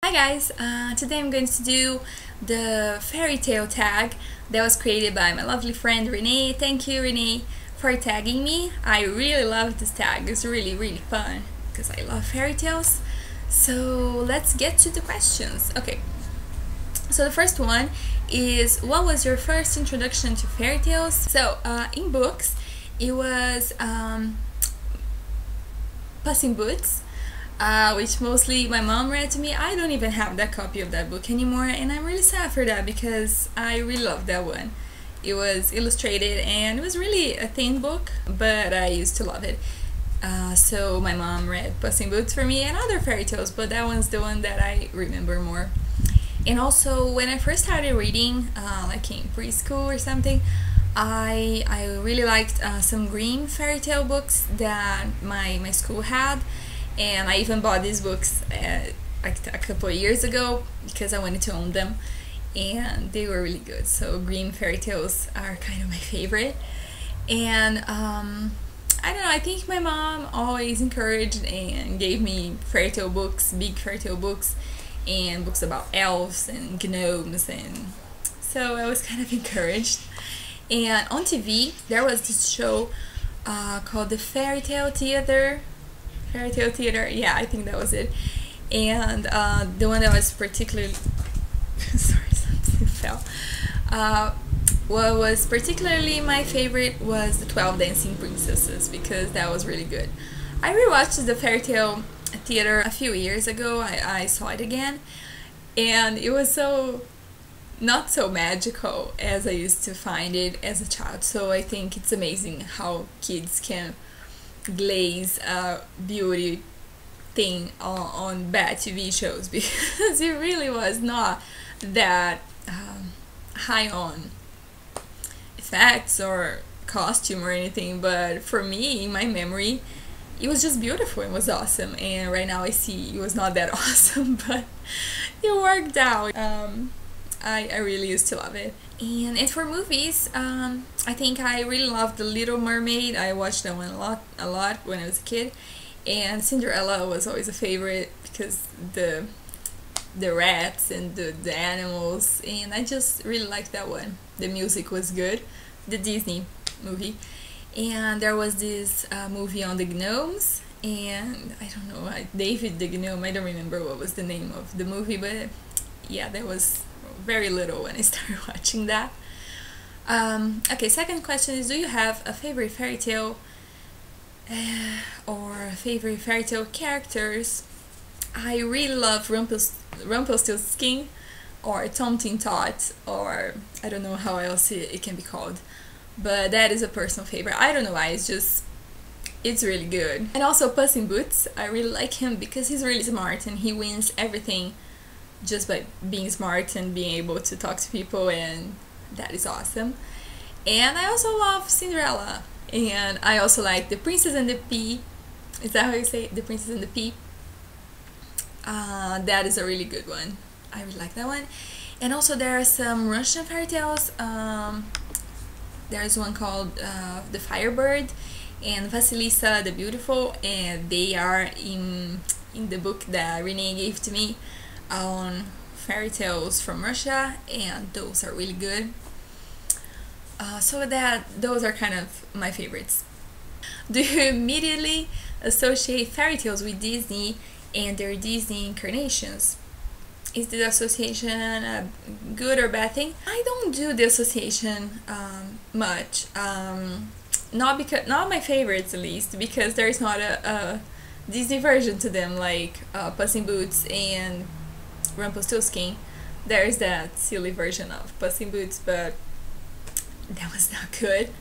Hi guys, today I'm going to do the fairy tale tag that was created by my lovely friend Renee. Thank you Renee for tagging me. I really love this tag, it's really fun because I love fairy tales. So let's get to the questions. Okay, so the first one is, what was your first introduction to fairy tales? So in books it was Puss in Boots, which mostly my mom read to me. I don't even have that copy of that book anymore, and I'm really sad for that because I really loved that one. It was illustrated and it was really a thin book, but I used to love it. So my mom read Puss in Boots for me and other fairy tales, but that one's the one that I remember more. And also when I first started reading, like in preschool or something, I really liked some green fairy tale books that my school had. And I even bought these books like a couple of years ago because I wanted to own them, and they were really good. So green fairy tales are kind of my favorite. And I don't know, I think my mom always encouraged and gave me fairy tale books, big fairy tale books, and books about elves and gnomes, and so I was kind of encouraged. And on TV there was this show called the Fairytale Theater. Yeah, I think that was it. And the one that was particularly sorry, something fell. What was particularly my favorite was the 12 Dancing Princesses, because that was really good. I rewatched the Fairytale Theater a few years ago. I saw it again, and it was so not so magical as I used to find it as a child. So I think it's amazing how kids can glaze beauty thing on bad TV shows, because it really was not that high on effects or costume or anything, but for me, in my memory, it was just beautiful. It was awesome, and right now I see it was not that awesome, but it worked out. I really used to love it. And for movies, I think I really loved The Little Mermaid. I watched that one a lot when I was a kid. And Cinderella was always a favorite because the rats and the animals, and I just really liked that one. The music was good, the Disney movie. And there was this movie on the gnomes, and I don't know, David the Gnome, I don't remember what was the name of the movie, but yeah, that was very little when I started watching that. Okay, second question is, do you have a favorite fairy tale or favorite fairy tale characters? I really love Rumpelstiltskin or Tom Tin Tot, or I don't know how else it can be called, but that is a personal favorite. I don't know why, it's really good. And also Puss in Boots, I really like him because he's really smart and he wins everything just by being smart and being able to talk to people, and that is awesome. And I also love Cinderella, and I also like The Princess and the Pea. Is that how you say it? The Princess and the Pea? That is a really good one. I really like that one. And also there are some Russian fairy tales. There's one called The Firebird and Vasilisa the Beautiful, and they are in the book that Renee gave to me on fairy tales from Russia, and those are really good. So those are kind of my favorites. Do you immediately associate fairy tales with Disney and their Disney incarnations? Is the association a good or bad thing? I don't do the association much. Not my favorites, at least, because there is not a Disney version to them, like Puss in Boots and Rumpelstiltskin. There is that silly version of Puss in Boots, but that was not good.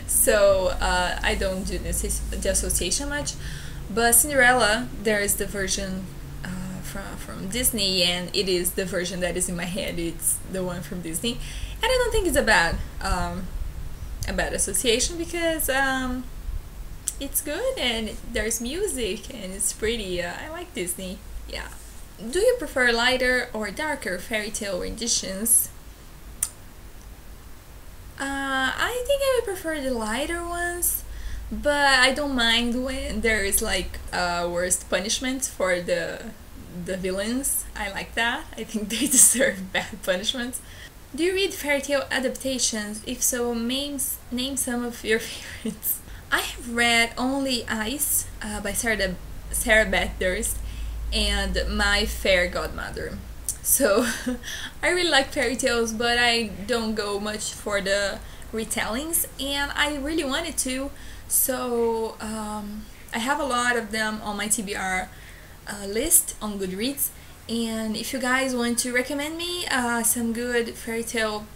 So I don't do this association much. But Cinderella, there is the version from Disney, and it is the version that is in my head. It's the one from Disney, and I don't think it's a bad association, because it's good and there's music and it's pretty. I like Disney. Yeah. Do you prefer lighter or darker fairy tale renditions? I think I would prefer the lighter ones, but I don't mind when there is like worst punishment for the the villains. I like that. I think they deserve bad punishments. Do you read fairy tale adaptations? If so, name some of your favorites. I have read only Ice by Sarah Beth Durst and My Fair Godmother. So I really like fairy tales, but I don't go much for the retellings, and I really wanted to. So I have a lot of them on my TBR list on Goodreads. And if you guys want to recommend me some good fairy tale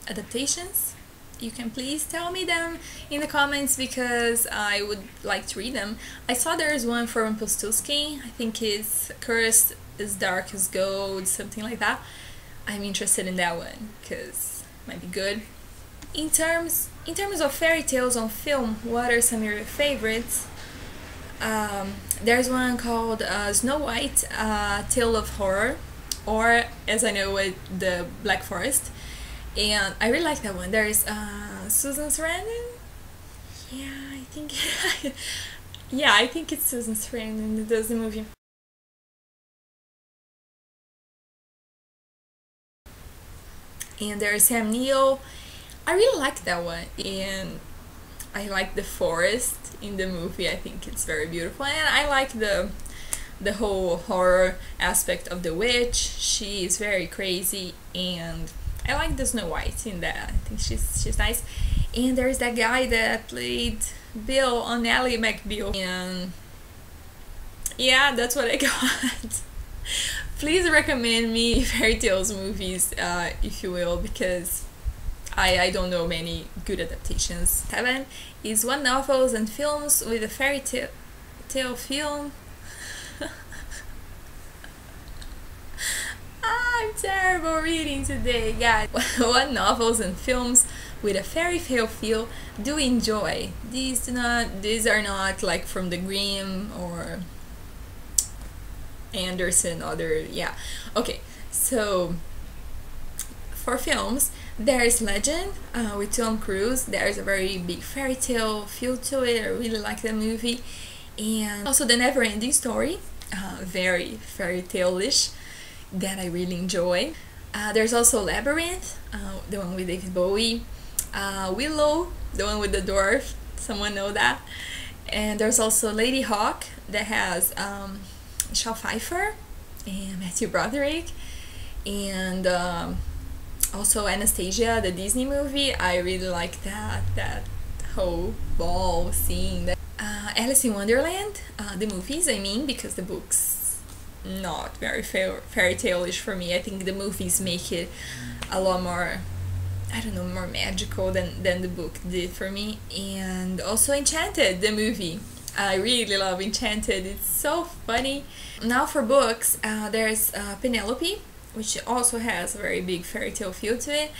adaptations, you can please tell me them in the comments, because I would like to read them. I saw there's one for Rumpelstiltskin. I think it's Cursed as Dark as Gold, something like that. I'm interested in that one because it might be good. In terms of fairy tales on film, what are some of your favorites? There's one called Snow White, Tale of Horror, or as I know it, The Black Forest, and I really like that one. There's Susan Sarandon. Yeah, I think yeah, I think it's Susan Sarandon that does the movie. And there's Sam Neill. I really like that one, and I like the forest in the movie. I think it's very beautiful, and I like the whole horror aspect of the witch. She is very crazy, and I like the Snow White in that. I think she's nice. And there's that guy that played Bill on Ally McBeal, and yeah, that's what I got. Please recommend me fairy tales movies, if you will, because I don't know many good adaptations. 7 is one novels and films with a fairy tale film. I'm terrible reading today, guys. What novels and films with a fairy tale feel do you enjoy? These are not like from the Grimm or Anderson, yeah. Okay, so for films, there's Legend with Tom Cruise. There's a very big fairy tale feel to it. I really like that movie. And also The Never Ending Story, very fairy tale-ish, that I really enjoy. There's also Labyrinth, the one with David Bowie. Willow, the one with the dwarf, someone know that. And there's also Lady Hawk, that has Michelle Pfeiffer and Matthew Broderick. And also Anastasia, the Disney movie. I really like that whole ball scene. That Alice in Wonderland, the movies, I mean, because the books not very fairy tale-ish for me. I think the movies make it a lot more, I don't know, more magical than the book did for me. And also Enchanted, the movie. I really love Enchanted. It's so funny. Now for books, there's Penelope, which also has a very big fairy tale feel to it,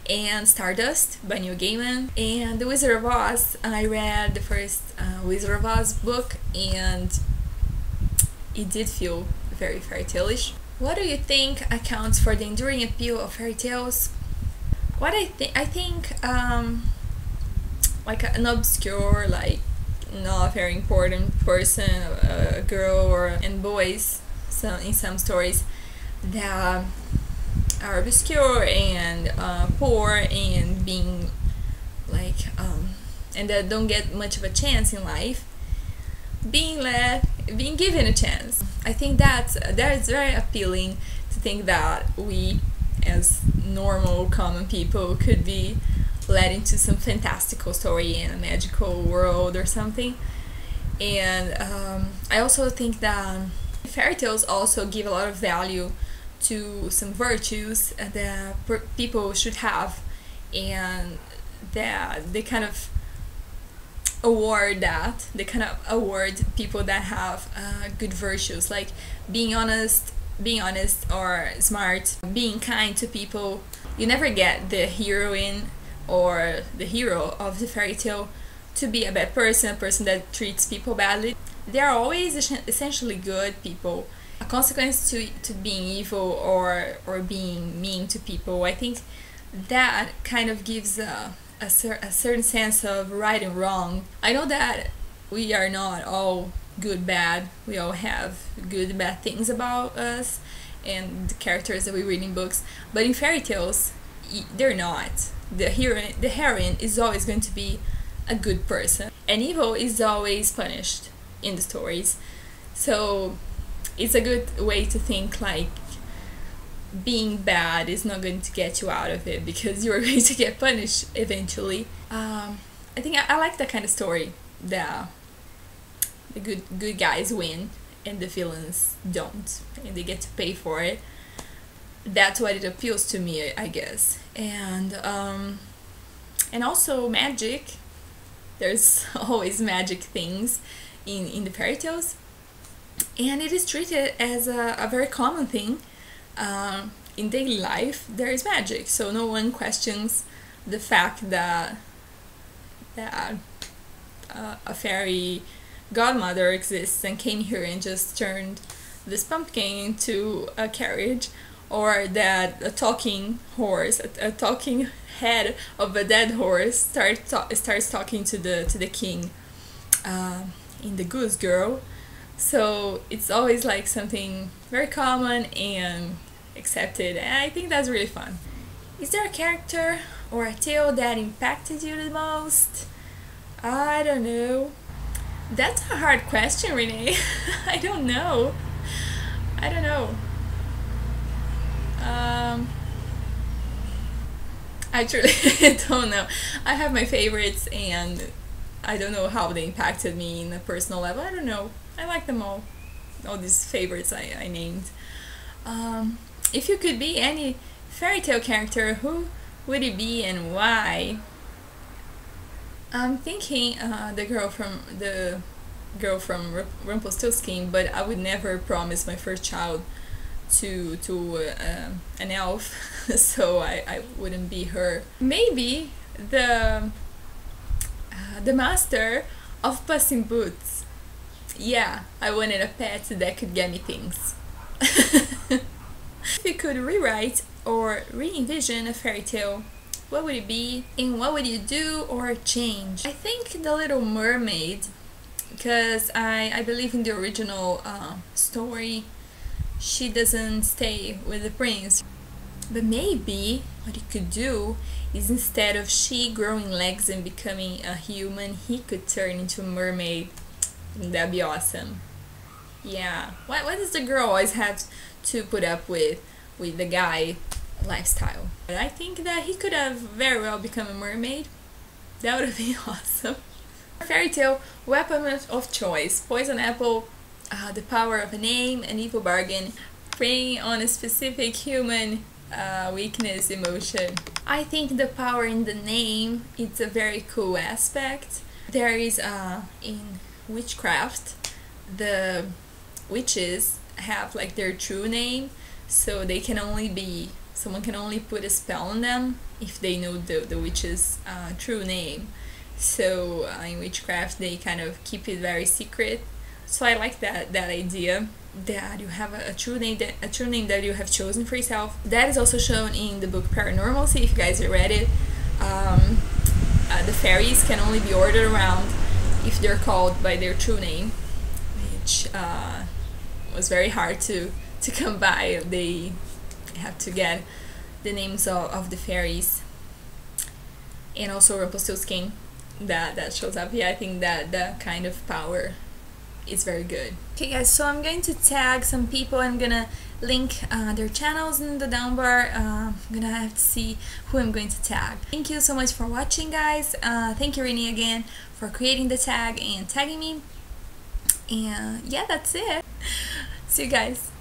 and Stardust by Neil Gaiman. And The Wizard of Oz, I read the first Wizard of Oz book, and it did feel very fairy tale-ish. What do you think accounts for the enduring appeal of fairy tales? What I think like an obscure, like not very important person, a girl and boys, in some stories that are obscure and poor and being like and that don't get much of a chance in life, being given a chance. I think that's very appealing, to think that we as normal common people could be led into some fantastical story in a magical world or something. And I also think that fairy tales also give a lot of value to some virtues that people should have, and that they kind of award people that have good virtues, like being honest or smart, being kind to people. You never get the heroine or the hero of the fairy tale to be a bad person, a person that treats people badly. They are always essentially good people. A consequence to being evil or being mean to people. I think that kind of gives a certain sense of right and wrong. I know that we are not all good, bad. We all have good, bad things about us and the characters that we read in books. But in fairy tales, they're not. The heroine is always going to be a good person, and evil is always punished in the stories. So it's a good way to think, like, being bad is not going to get you out of it, because you are going to get punished eventually. I think I like that kind of story, that the good guys win and the villains don't, and they get to pay for it. That's what it appeals to me, I guess. And also magic. There's always magic things in the fairy tales, and it is treated as a very common thing. In daily life there is magic, so no one questions the fact that a fairy godmother exists and came here and just turned this pumpkin into a carriage, or that a talking horse, a talking head of a dead horse starts talking to the king in the Goose Girl. So it's always like something very common and accepted, and I think that's really fun. Is there a character or a tale that impacted you the most? I don't know. That's a hard question, Renee. I don't know. I truly don't know. I have my favorites, and I don't know how they impacted me in a personal level. I don't know. I like them all these favorites I named. If you could be any fairy tale character, who would it be and why? I'm thinking the girl from Rumpelstiltskin, but I would never promise my first child to an elf, so I wouldn't be her. Maybe the master of Puss in Boots. Yeah, I wanted a pet that could get me things. If you could rewrite or re-envision a fairy tale, what would it be, and what would you do or change? I think The Little Mermaid, because I believe in the original story she doesn't stay with the prince. But maybe what he could do is, instead of she growing legs and becoming a human, he could turn into a mermaid. That'd be awesome. Yeah. Why does the girl always have to put up with the guy lifestyle? But I think that he could have very well become a mermaid. That would have been awesome. Fairy tale, weapon of choice. Poison apple, the power of a name, an evil bargain, preying on a specific human weakness, emotion. I think the power in the name, it's a very cool aspect. There is in witchcraft, the witches have like their true name, so they can only be, someone can only put a spell on them if they know the witch's true name. So in witchcraft they kind of keep it very secret. So I like that idea, that you have a true name that you have chosen for yourself. That is also shown in the book Paranormalcy, if you guys read it. The fairies can only be ordered around if they're called by their true name, which was very hard to come by. They have to get the names of the fairies, and also Rumpelstiltskin that shows up. Yeah, I think that kind of power is very good. Okay guys, so I'm going to tag some people. I'm gonna link their channels in the down bar. I'm gonna have to see who I'm going to tag. Thank you so much for watching, guys. Thank you, Rini, again for creating the tag and tagging me. And yeah, that's it. See you guys.